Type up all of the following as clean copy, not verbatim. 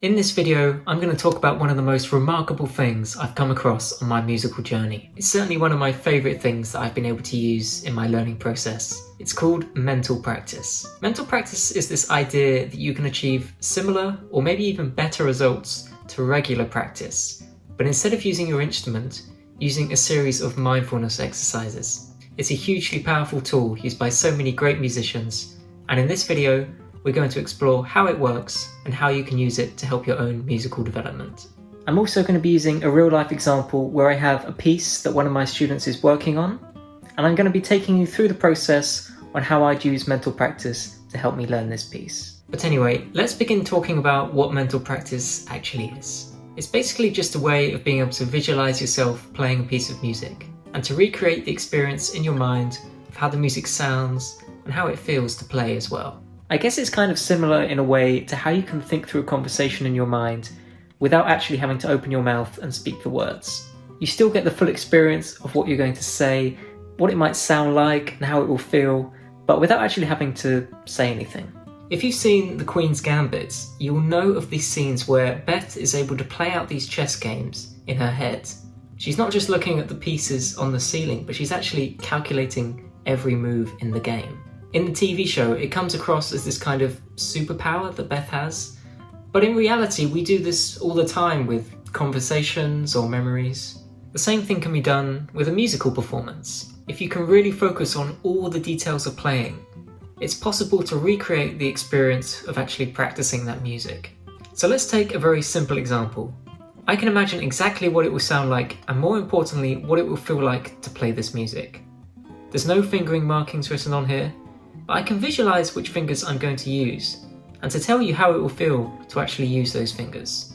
In this video, I'm going to talk about one of the most remarkable things I've come across on my musical journey. It's certainly one of my favourite things that I've been able to use in my learning process. It's called mental practice. Mental practice is this idea that you can achieve similar or maybe even better results to regular practice, but instead of using your instrument, using a series of mindfulness exercises. It's a hugely powerful tool used by so many great musicians, and in this video, we're going to explore how it works and how you can use it to help your own musical development. I'm also going to be using a real-life example where I have a piece that one of my students is working on, and I'm going to be taking you through the process on how I'd use mental practice to help me learn this piece. But anyway, let's begin talking about what mental practice actually is. It's basically just a way of being able to visualize yourself playing a piece of music, and to recreate the experience in your mind of how the music sounds and how it feels to play as well. I guess it's kind of similar in a way to how you can think through a conversation in your mind without actually having to open your mouth and speak the words. You still get the full experience of what you're going to say, what it might sound like and how it will feel, but without actually having to say anything. If you've seen The Queen's Gambit, you'll know of these scenes where Beth is able to play out these chess games in her head. She's not just looking at the pieces on the ceiling, but she's actually calculating every move in the game. In the TV show, it comes across as this kind of superpower that Beth has, but in reality, we do this all the time with conversations or memories. The same thing can be done with a musical performance. If you can really focus on all the details of playing, it's possible to recreate the experience of actually practicing that music. So let's take a very simple example. I can imagine exactly what it will sound like, and more importantly, what it will feel like to play this music. There's no fingering markings written on here, but I can visualize which fingers I'm going to use, and to tell you how it will feel to actually use those fingers.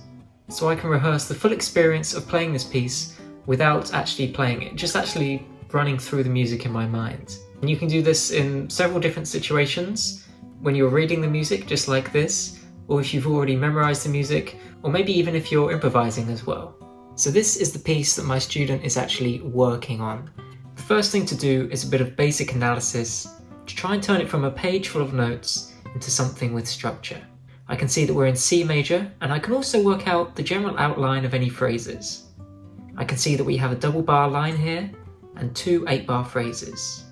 So I can rehearse the full experience of playing this piece without actually playing it, just actually running through the music in my mind. And you can do this in several different situations, when you're reading the music just like this, or if you've already memorized the music, or maybe even if you're improvising as well. So this is the piece that my student is actually working on. The first thing to do is a bit of basic analysis to try and turn it from a page full of notes into something with structure. I can see that we're in C major, and I can also work out the general outline of any phrases. I can see that we have a double bar line here and two 8-bar phrases.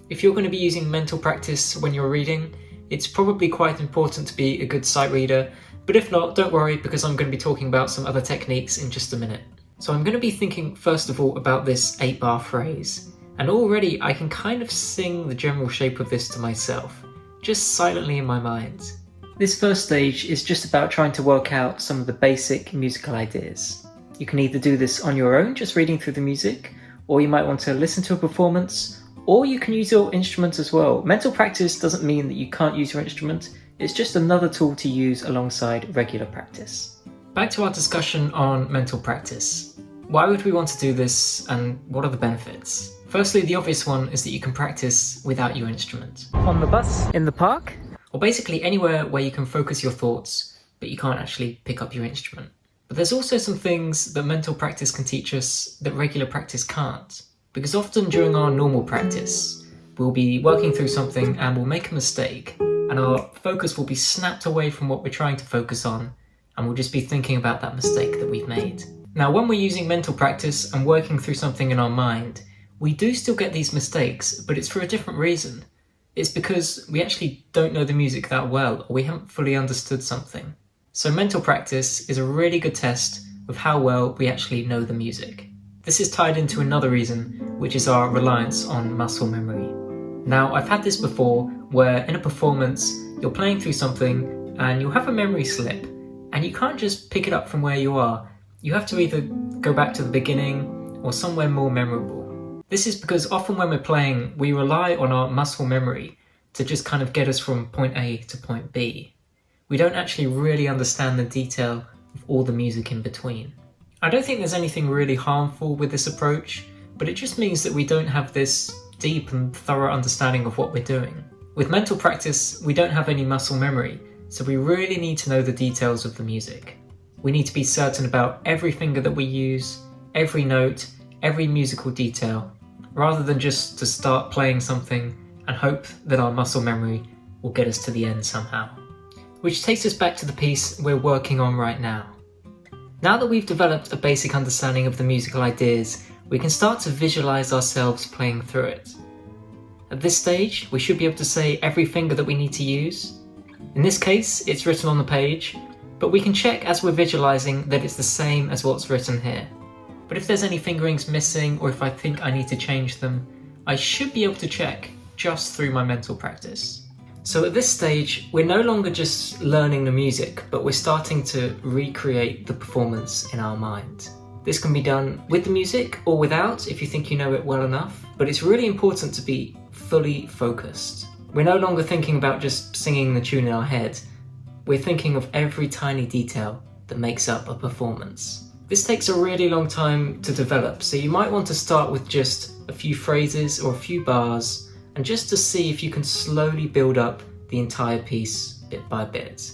If you're going to be using mental practice when you're reading, it's probably quite important to be a good sight reader, but if not, don't worry, because I'm going to be talking about some other techniques in just a minute. So I'm going to be thinking first of all about this 8-bar phrase. And already I can kind of sing the general shape of this to myself, just silently in my mind. This first stage is just about trying to work out some of the basic musical ideas. You can either do this on your own, just reading through the music, or you might want to listen to a performance, or you can use your instrument as well. Mental practice doesn't mean that you can't use your instrument, it's just another tool to use alongside regular practice. Back to our discussion on mental practice. Why would we want to do this, and what are the benefits? Firstly, the obvious one is that you can practice without your instrument. On the bus, in the park, or basically anywhere where you can focus your thoughts, but you can't actually pick up your instrument. But there's also some things that mental practice can teach us that regular practice can't. Because often during our normal practice, we'll be working through something and we'll make a mistake, and our focus will be snapped away from what we're trying to focus on, and we'll just be thinking about that mistake that we've made. Now, when we're using mental practice and working through something in our mind, we do still get these mistakes, but it's for a different reason. It's because we actually don't know the music that well, or we haven't fully understood something. So mental practice is a really good test of how well we actually know the music. This is tied into another reason, which is our reliance on muscle memory. Now, I've had this before, where in a performance, you're playing through something, and you'll have a memory slip, and you can't just pick it up from where you are. You have to either go back to the beginning, or somewhere more memorable. This is because often when we're playing, we rely on our muscle memory to just kind of get us from point A to point B. We don't actually really understand the detail of all the music in between. I don't think there's anything really harmful with this approach, but it just means that we don't have this deep and thorough understanding of what we're doing. With mental practice, we don't have any muscle memory, so we really need to know the details of the music. We need to be certain about every finger that we use, every note, every musical detail, rather than just to start playing something and hope that our muscle memory will get us to the end somehow. Which takes us back to the piece we're working on right now. Now that we've developed a basic understanding of the musical ideas, we can start to visualize ourselves playing through it. At this stage, we should be able to say every finger that we need to use. In this case, it's written on the page, but we can check as we're visualizing that it's the same as what's written here. But if there's any fingerings missing, or if I think I need to change them, I should be able to check just through my mental practice. So at this stage, we're no longer just learning the music, but we're starting to recreate the performance in our mind. This can be done with the music or without if you think you know it well enough, but it's really important to be fully focused. We're no longer thinking about just singing the tune in our head. We're thinking of every tiny detail that makes up a performance. This takes a really long time to develop, so you might want to start with just a few phrases or a few bars, and just to see if you can slowly build up the entire piece bit by bit.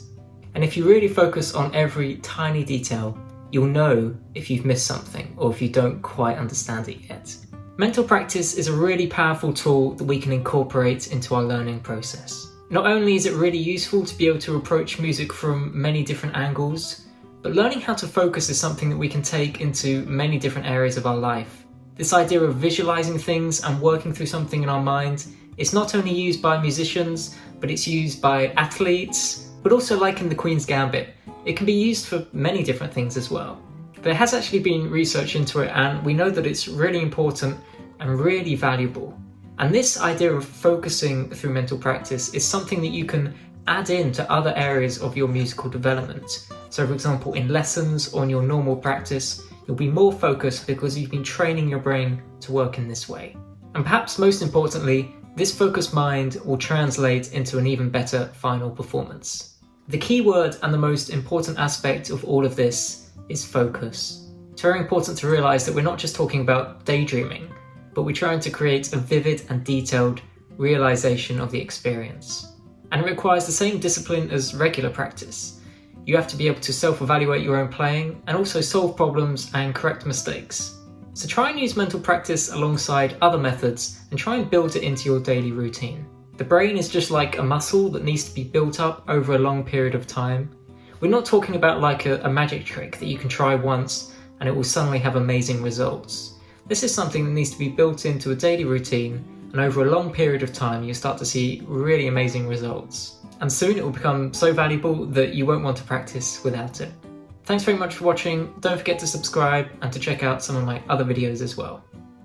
And if you really focus on every tiny detail, you'll know if you've missed something or if you don't quite understand it yet. Mental practice is a really powerful tool that we can incorporate into our learning process. Not only is it really useful to be able to approach music from many different angles, but learning how to focus is something that we can take into many different areas of our life. This idea of visualizing things and working through something in our mind is not only used by musicians, but it's used by athletes, but also like in the Queen's Gambit, it can be used for many different things as well. There has actually been research into it, and we know that it's really important and really valuable. And this idea of focusing through mental practice is something that you can add in to other areas of your musical development. So for example, in lessons or in your normal practice, you'll be more focused because you've been training your brain to work in this way. And perhaps most importantly, this focused mind will translate into an even better final performance. The key word and the most important aspect of all of this is focus. It's very important to realize that we're not just talking about daydreaming, but we're trying to create a vivid and detailed realization of the experience. And it requires the same discipline as regular practice. You have to be able to self-evaluate your own playing and also solve problems and correct mistakes. So try and use mental practice alongside other methods and try and build it into your daily routine. The brain is just like a muscle that needs to be built up over a long period of time. We're not talking about like a magic trick that you can try once and it will suddenly have amazing results. This is something that needs to be built into a daily routine, and over a long period of time you'll start to see really amazing results. And soon it will become so valuable that you won't want to practice without it. Thanks very much for watching. Don't forget to subscribe and to check out some of my other videos as well.